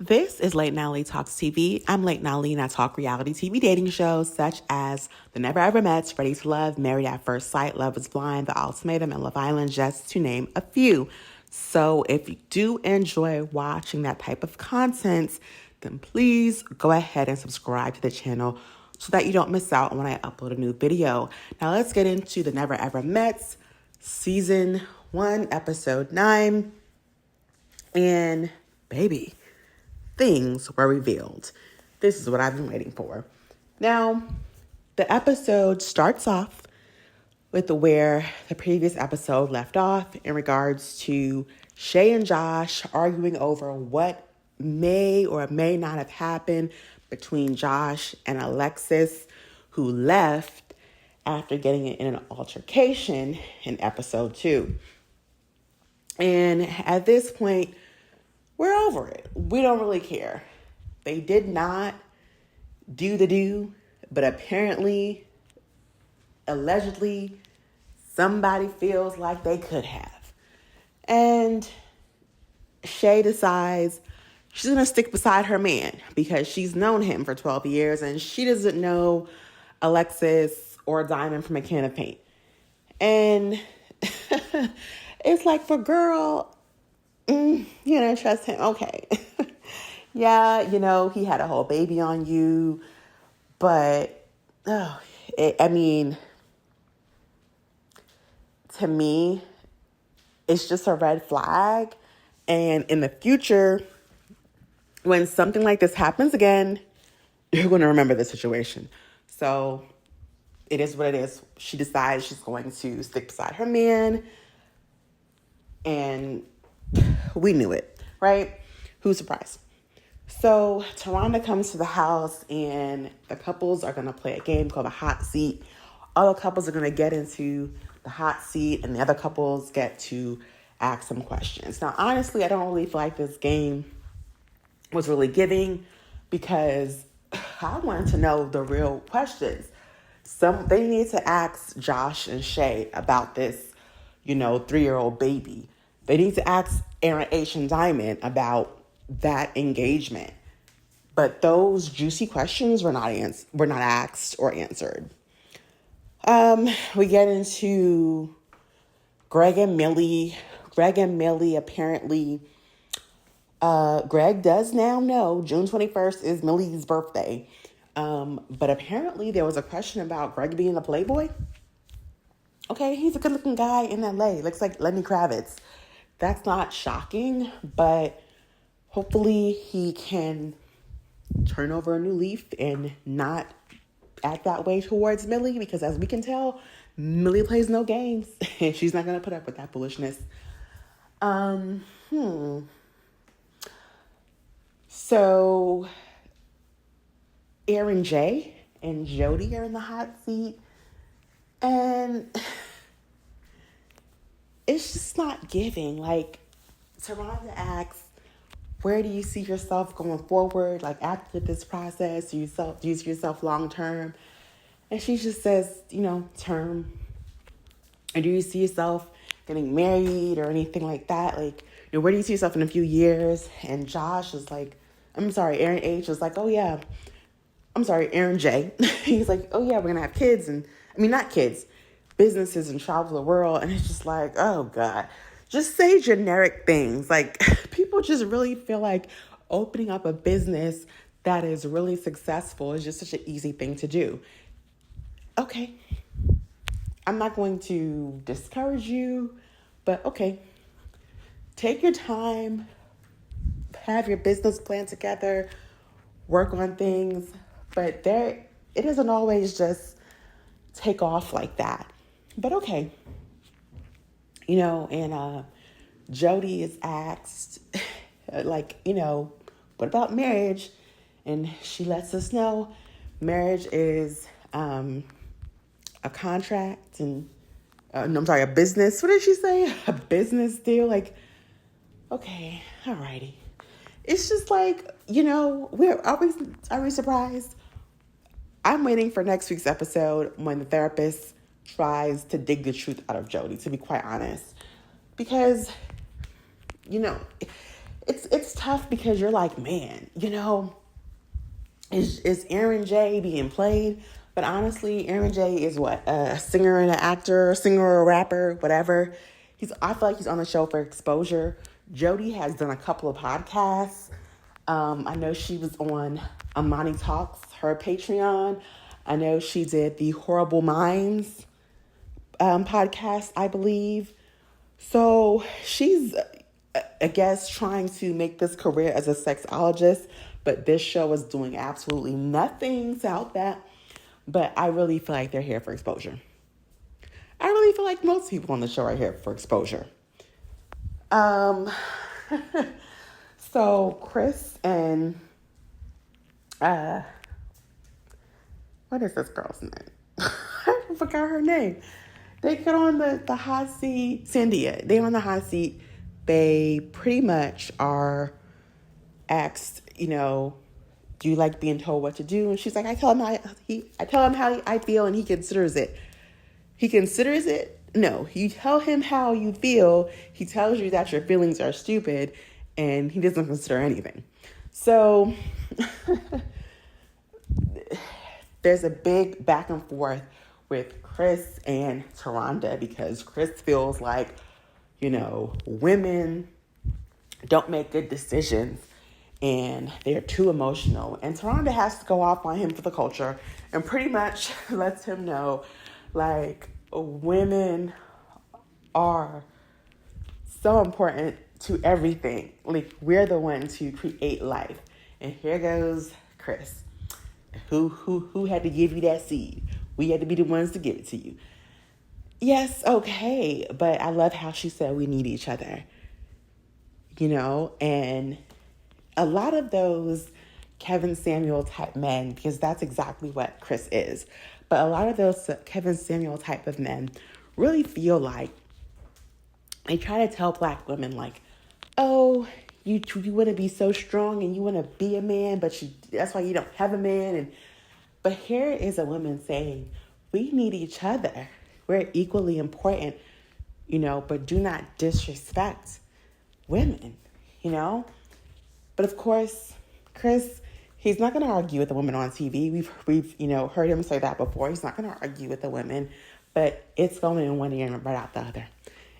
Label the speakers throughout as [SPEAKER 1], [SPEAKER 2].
[SPEAKER 1] This is Late Natalie Talks TV. I'm Late Natalie and I talk reality TV dating shows such as The Never Ever Mets, Ready to Love, Married at First Sight, Love is Blind, The Ultimatum, and Love Island, just to name a few. So if you do enjoy watching that type of content, then please go ahead and subscribe to the channel so that you don't miss out when I upload a new video. Now let's get into The Never Ever Mets, Season 1, Episode 9. And baby, things were revealed. This is what I've been waiting for. Now, the episode starts off with where the previous episode left off in regards to Shay and Josh arguing over what may or may not have happened between Josh and Alexis, who left after getting in an altercation in episode 2. And at this point, we're over it. We don't really care. They did not do the do, but apparently, allegedly, somebody feels like they could have. And Shay decides she's going to stick beside her man because she's known him for 12 years and she doesn't know Alexis or Diamond from a can of paint. And it's like, for girl, you don't trust him. Okay. Yeah, he had a whole baby on you, but, to me, it's just a red flag. And in the future, when something like this happens again, you're going to remember the situation. So it is what it is. She decides she's going to stick beside her man. And we knew it, right? Who's surprised? So Taronda comes to the house and the couples are going to play a game called the hot seat. All the couples are going to get into the hot seat and the other couples get to ask some questions. Now, honestly, I don't really feel like this game was really giving because I wanted to know the real questions. They need to ask Josh and Shay about this, 3-year-old baby. They need to ask Aaron H. and Diamond about that engagement. But those juicy questions were not asked or answered. We get into Greg and Millie. Greg and Millie, apparently, Greg does now know June 21st is Millie's birthday. But apparently there was a question about Greg being a playboy. Okay, he's a good-looking guy in LA. Looks like Lenny Kravitz. That's not shocking, but hopefully he can turn over a new leaf and not act that way towards Millie, because as we can tell, Millie plays no games and she's not going to put up with that foolishness. So Aaron J and Jody are in the hot seat, and it's just not giving. Like, Taronda asks, where do you see yourself going forward? Like, after this process, do you see yourself long term? And she just says, term. And do you see yourself getting married or anything like that? Like, where do you see yourself in a few years? And Josh is like, Aaron H is like, Aaron J. He's like, oh yeah, we're going to have kids. And not kids, businesses and travel the world. And it's just like, oh God, just say generic things. Like, people just really feel like opening up a business that is really successful is just such an easy thing to do. Okay. I'm not going to discourage you, but okay. Take your time, have your business plan together, work on things, but it doesn't always just take off like that. But okay. And Jody is asked, what about marriage? And she lets us know marriage is a contract and, a business. What did she say? A business deal? Like, okay, alrighty. It's just like, are we surprised? I'm waiting for next week's episode when the therapist tries to dig the truth out of Jody, to be quite honest. Because, it's tough because you're like, man, is Aaron J being played? But honestly, Aaron J is what? A singer and an actor, a singer or a rapper, whatever. I feel like he's on the show for exposure. Jody has done a couple of podcasts. I know she was on Amani Talks, her Patreon. I know she did the Horrible Minds podcast, I believe. So she's, I guess, trying to make this career as a sexologist, but this show is doing absolutely nothing to help that. But I really feel like they're here for exposure. I really feel like most people on the show are here for exposure. So Chris and what is this girl's name? I forgot her name. They get on the hot seat. Sandia. They on the hot seat. They pretty much are asked, do you like being told what to do? And she's like, I tell him how I feel, and he considers it. He considers it? No. You tell him how you feel. He tells you that your feelings are stupid, and he doesn't consider anything. So there's a big back and forth with Chris and Taronda because Chris feels like, women don't make good decisions and they're too emotional. And Taronda has to go off on him for the culture and pretty much lets him know, like, women are so important to everything. Like, we're the ones who create life. And here goes Chris. Who had to give you that seed? We had to be the ones to give it to you. Yes, okay, but I love how she said we need each other. And a lot of those Kevin Samuel type men, because that's exactly what Chris is, but a lot of those Kevin Samuel type of men really feel like they try to tell black women, like, oh, you want to be so strong and you want to be a man, but that's why you don't have a man. But here is a woman saying, we need each other. We're equally important, but do not disrespect women, But of course, Chris, he's not going to argue with the women on TV. We've heard him say that before. He's not going to argue with the women, but it's going in one ear and right out the other.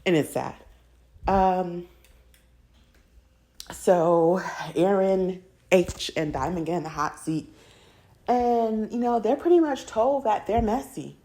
[SPEAKER 1] And it's sad. So Aaron H and Diamond get in the hot seat. And, they're pretty much told that they're messy.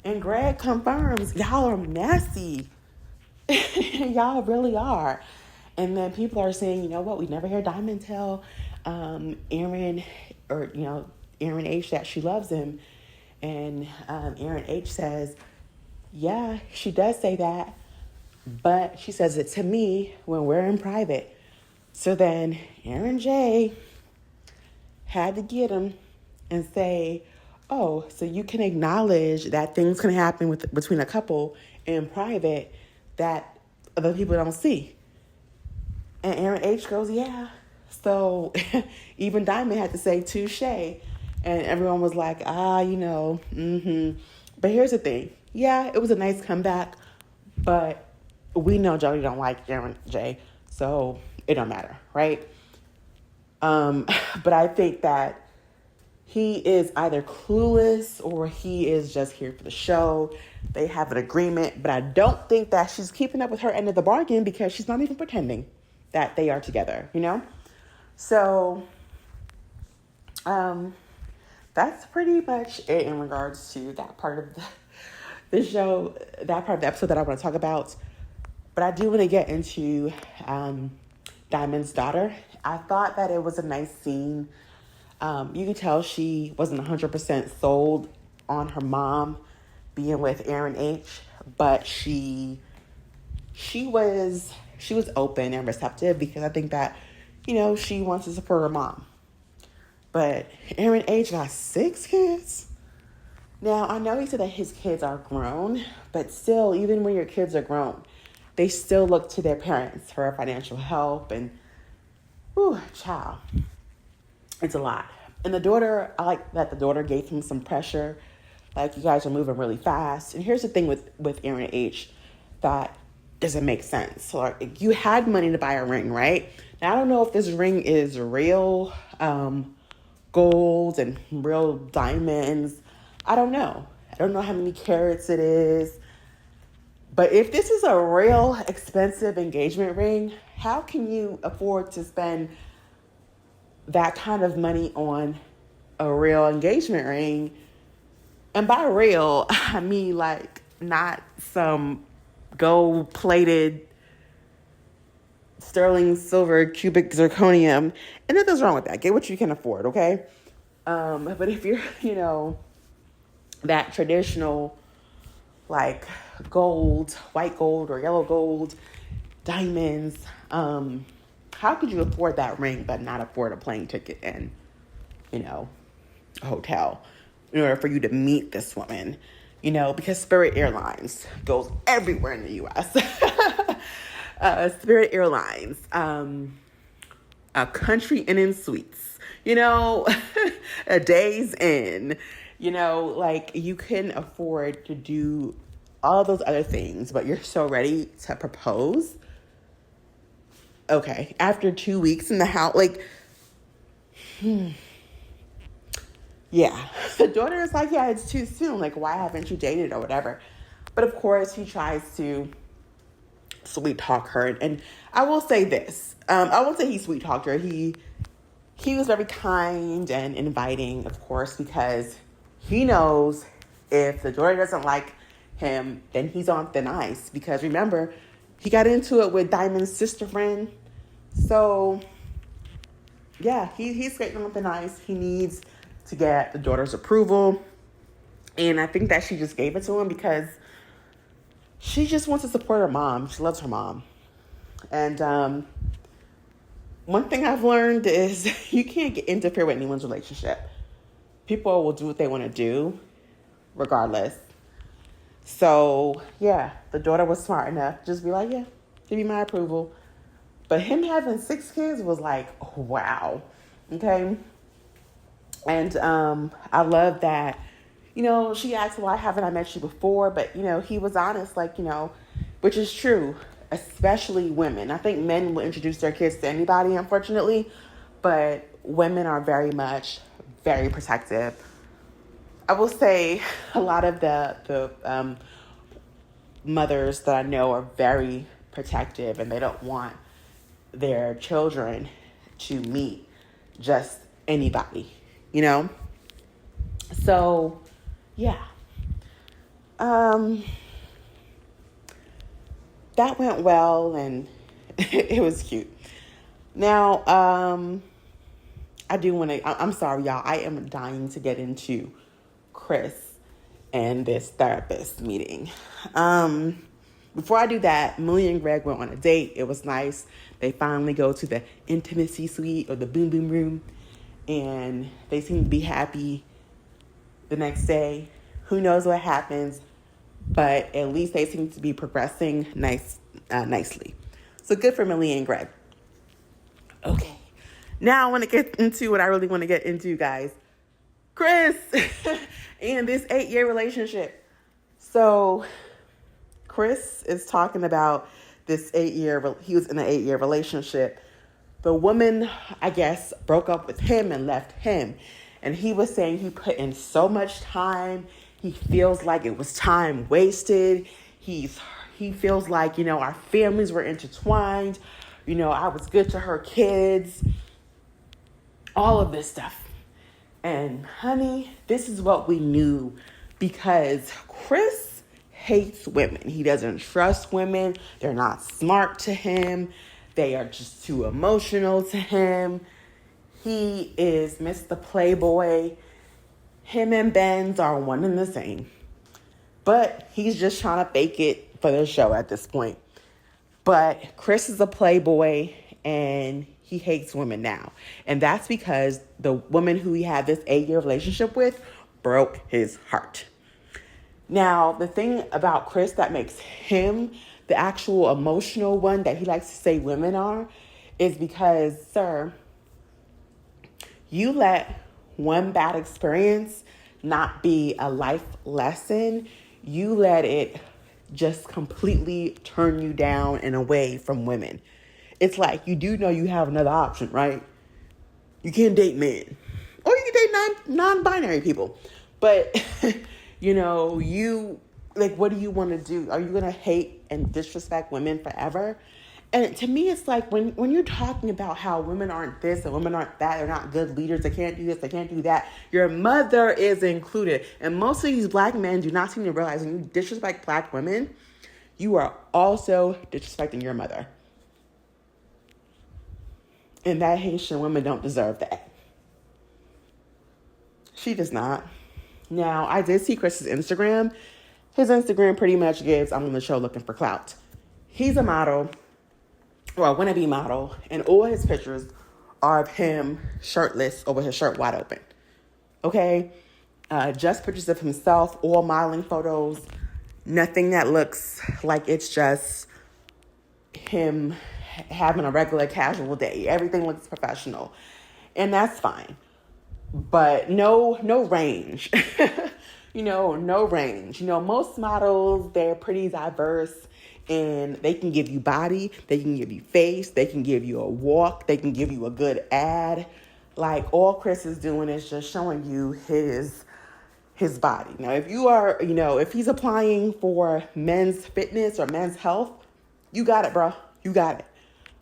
[SPEAKER 1] And Greg confirms, y'all are messy. Y'all really are. And then people are saying, you know what, we never hear Diamond tell Aaron H that she loves him. And Aaron H says, yeah, she does say that. But she says it to me when we're in private. So then Aaron J had to get him and say, oh, so you can acknowledge that things can happen between a couple in private that other people don't see. And Aaron H goes, yeah. So even Diamond had to say touche. And everyone was like, But here's the thing. Yeah, it was a nice comeback, but we know Jody don't like Aaron J, so it don't matter, right? But I think that he is either clueless or he is just here for the show. They have an agreement, but I don't think that she's keeping up with her end of the bargain because she's not even pretending that they are together, So, that's pretty much it in regards to that part of the show, that part of the episode that I want to talk about. But I do want to get into Diamond's daughter. I thought that it was a nice scene. You could tell she wasn't 100% sold on her mom being with Aaron H, but she was open and receptive because I think that, she wants to support her mom. But Aaron H got 6 kids. Now, I know he said that his kids are grown, but still, even when your kids are grown, they still look to their parents for financial help and, child, it's a lot. And the daughter, I like that the daughter gave him some pressure. Like, you guys are moving really fast. And here's the thing with Aaron H, that doesn't make sense. So like, you had money to buy a ring, right? Now I don't know if this ring is real gold and real diamonds. I don't know. I don't know how many carats it is. But if this is a real expensive engagement ring, how can you afford to spend that kind of money on a real engagement ring? And by real, I mean like not some gold plated sterling silver cubic zirconium. And nothing's wrong with that. Get what you can afford, okay? But if you're, that traditional like gold, white gold or yellow gold, diamonds, how could you afford that ring but not afford a plane ticket and, a hotel in order for you to meet this woman? Because Spirit Airlines goes everywhere in the U.S. Spirit Airlines, a Country Inn and Suites, a Days Inn, like you can afford to do all those other things, but you're so ready to propose. Okay, after 2 weeks in the house, like, yeah. The daughter is like, yeah, it's too soon. Like, why haven't you dated or whatever? But of course, he tries to sweet talk her. And I will say this. I won't say he sweet talked her. He was very kind and inviting, of course, because he knows if the daughter doesn't like him, then he's on thin ice. Because remember, he got into it with Diamond's sister friend. So, yeah, he's skating on thin ice. He needs to get the daughter's approval. And I think that she just gave it to him because she just wants to support her mom. She loves her mom. And one thing I've learned is you can't interfere with anyone's relationship. People will do what they want to do regardless. So, yeah, the daughter was smart enough to just be like, yeah, give me my approval. But him having 6 kids was like, wow. Okay. And I love that, she asked, why haven't I met you before? But, he was honest, like, which is true, especially women. I think men will introduce their kids to anybody, unfortunately. But women are very protective. I will say a lot of the mothers that I know are very protective, and they don't want their children to meet just anybody, So, yeah. That went well, and it was cute. Now, I'm sorry, y'all. I am dying to get into Chris and this therapist meeting. Before I do that, Millie and Greg went on a date. It was nice. They finally go to the intimacy suite or the boom boom room, and they seem to be happy the next day. Who knows what happens, but at least they seem to be progressing nicely. So good for Millie and Greg. Okay. Now I want to get into what I really want to get into, guys. Chris and this 8-year relationship. So Chris is talking about this he was in an 8-year relationship. The woman, I guess, broke up with him and left him. And he was saying he put in so much time. He feels like it was time wasted. He feels like, our families were intertwined. I was good to her kids. All of this stuff. And honey, this is what we knew, because Chris hates women. He doesn't trust women. They're not smart to him. They are just too emotional to him. He is Mr. Playboy. Him and Benz are one and the same. But he's just trying to fake it for the show at this point. But Chris is a playboy, and he hates women now. And that's because the woman who he had this 8-year relationship with broke his heart. Now, the thing about Chris that makes him the actual emotional one that he likes to say women are is because, sir, you let one bad experience not be a life lesson. You let it just completely turn you down and away from women. It's like, you do know you have another option, right? You can't date men. Or you can date non-binary people. But, what do you want to do? Are you going to hate and disrespect women forever? And to me, it's like when you're talking about how women aren't this and women aren't that, they're not good leaders, they can't do this, they can't do that, your mother is included. And most of these black men do not seem to realize when you disrespect black women, you are also disrespecting your mother. And that Haitian woman don't deserve that. She does not. Now, I did see Chris's Instagram. His Instagram pretty much gives, I'm on the show looking for clout. He's a model, or a wannabe model, and all his pictures are of him shirtless or with his shirt wide open. Okay? Just pictures of himself, all modeling photos. Nothing that looks like it's just him having a regular casual day. Everything looks professional. And that's fine. But no range. No range. Most models, they're pretty diverse, and they can give you body, they can give you face, they can give you a walk, they can give you a good ad. Like, all Chris is doing is just showing you his body. Now, if you are, if he's applying for men's fitness or men's health, you got it, bro. You got it.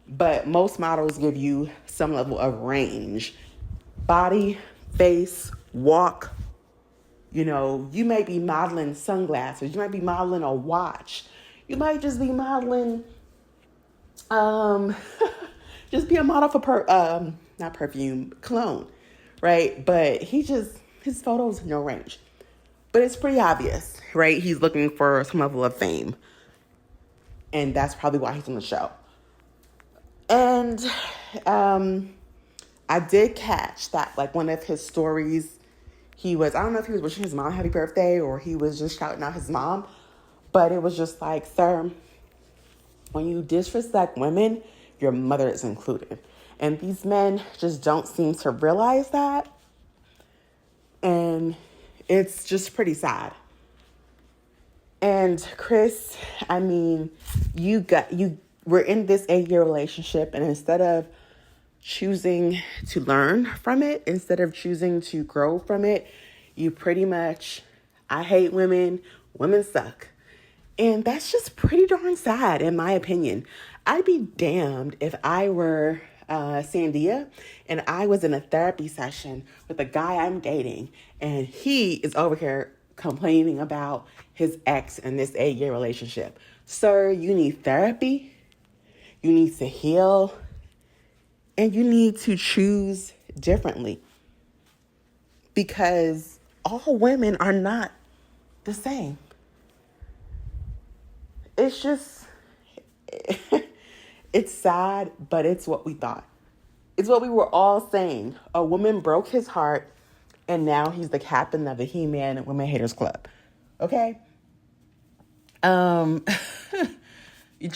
[SPEAKER 1] But most models give you some level of range. Body, face, walk. You may be modeling sunglasses. You might be modeling a watch. You might just be modeling, just be a model for, not perfume, cologne, right? But his photos, no range. But it's pretty obvious, right? He's looking for some level of fame. And that's probably why he's on the show. And I did catch that, like, one of his stories, I don't know if he was wishing his mom happy birthday or he was just shouting out his mom, but it was just like, sir, when you disrespect women, your mother is included. And these men just don't seem to realize that. And it's just pretty sad. And Chris, we're in this 8-year relationship, and instead of choosing to learn from it, instead of choosing to grow from it, you pretty much, I hate women suck. And that's just pretty darn sad, in my opinion. I'd be damned if I were Sandia and I was in a therapy session with a guy I'm dating, and he is over here complaining about his ex and this 8-year relationship. Sir, you need therapy. You need to heal. And you need to choose differently. Because all women are not the same. It's just, it's sad, but it's what we thought. It's what we were all saying. A woman broke his heart, and now he's the captain of the He-Man Women Haters Club. Okay? Did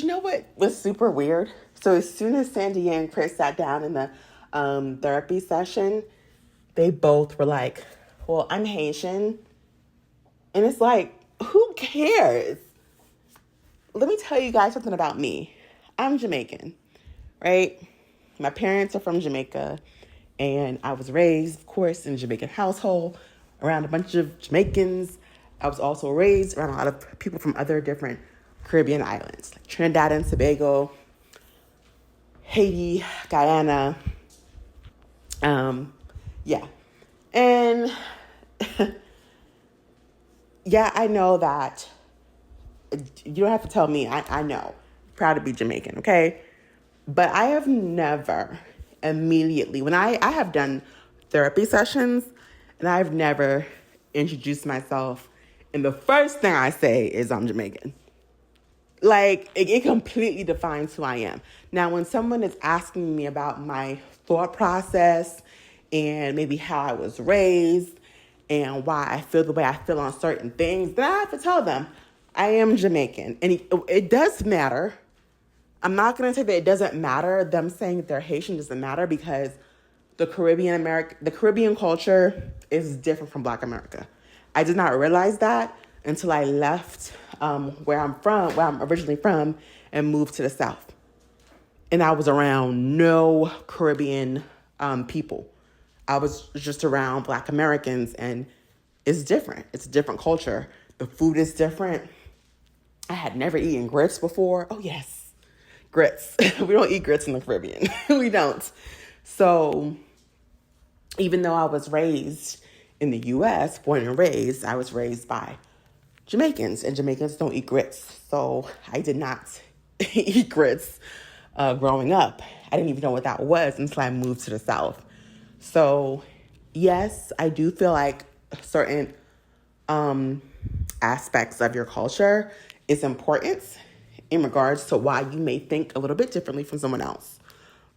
[SPEAKER 1] you know what was super weird? So as soon as Sandy and Chris sat down in the therapy session, they both were like, well, I'm Haitian. And it's like, who cares? Let me tell you guys something about me. I'm Jamaican, right? My parents are from Jamaica, and I was raised, of course, in a Jamaican household around a bunch of Jamaicans. I was also raised around a lot of people from other different Caribbean islands, like Trinidad and Tobago, Haiti, Guyana. Yeah. And yeah, I know that you don't have to tell me. I know. Proud to be Jamaican, okay? But I have never immediately, when I have done therapy sessions, and I've never introduced myself, and the first thing I say is I'm Jamaican. Like, it completely defines who I am. Now, when someone is asking me about my thought process and maybe how I was raised and why I feel the way I feel on certain things, then I have to tell them I am Jamaican. And it does matter. I'm not going to say that it doesn't matter. Them saying that they're Haitian doesn't matter, because the Caribbean culture is different from Black America. I did not realize that until I left where I'm originally from, and moved to the South. And I was around no Caribbean people. I was just around Black Americans, and it's different. It's a different culture. The food is different. I had never eaten grits before. Oh, yes, grits. We don't eat grits in the Caribbean. We don't. So even though I was raised in the U.S., born and raised, I was raised by Jamaicans, and Jamaicans don't eat grits. So I did not eat grits growing up. I didn't even know what that was until I moved to the South. So yes, I do feel like certain aspects of your culture is important in regards to why you may think a little bit differently from someone else.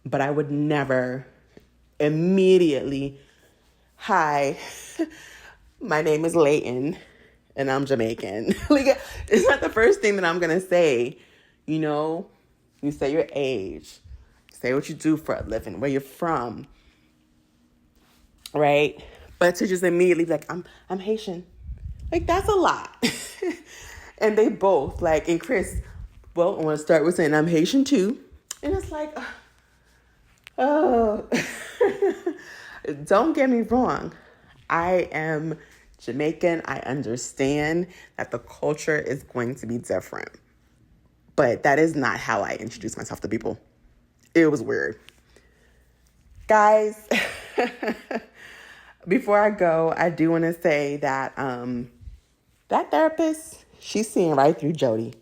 [SPEAKER 1] But I would never immediately, hi, my name is Layton and I'm Jamaican. Like, it's not the first thing that I'm going to say. You know, you say your age, say what you do for a living, where you're from, right? But to just immediately be like, I'm Haitian. Like, that's a lot. And they both, like, and Chris, well, I want to start with saying I'm Haitian too. And it's like, oh, don't get me wrong. I am Jamaican. I understand that the culture is going to be different. But that is not how I introduce myself to people. It was weird. Guys, before I go, I do want to say that that therapist, she's seeing right through Jody.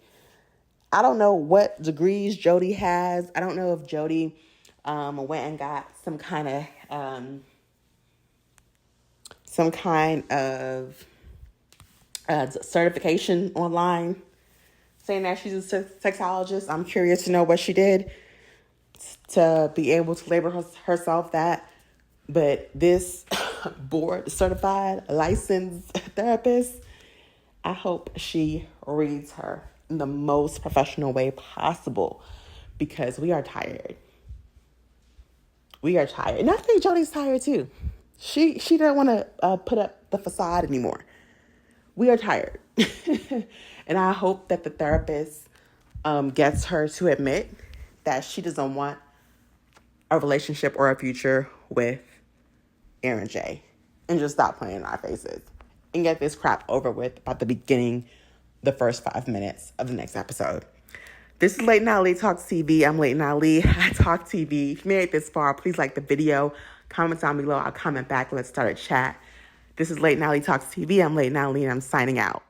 [SPEAKER 1] I don't know what degrees Jody has. I don't know if Jody went and got some kind of certification online saying that she's a sexologist. I'm curious to know what she did to be able to label herself that. But this board certified licensed therapist, I hope she reads her in the most professional way possible, because we are tired. We are tired. And I think Jody's tired too. She doesn't want to put up the facade anymore. We are tired. And I hope that the therapist gets her to admit that she doesn't want a relationship or a future with Aaron J. And just stop playing in our faces. And get this crap over with by the beginning, the first 5 minutes of the next episode. This is Layton Ali Talks TV. I'm Layton Ali. I talk TV. If you made it this far, please like the video. Comment down below. I'll comment back. Let's start a chat. This is Layton Ali Talks TV. I'm Layton Ali, and I'm signing out.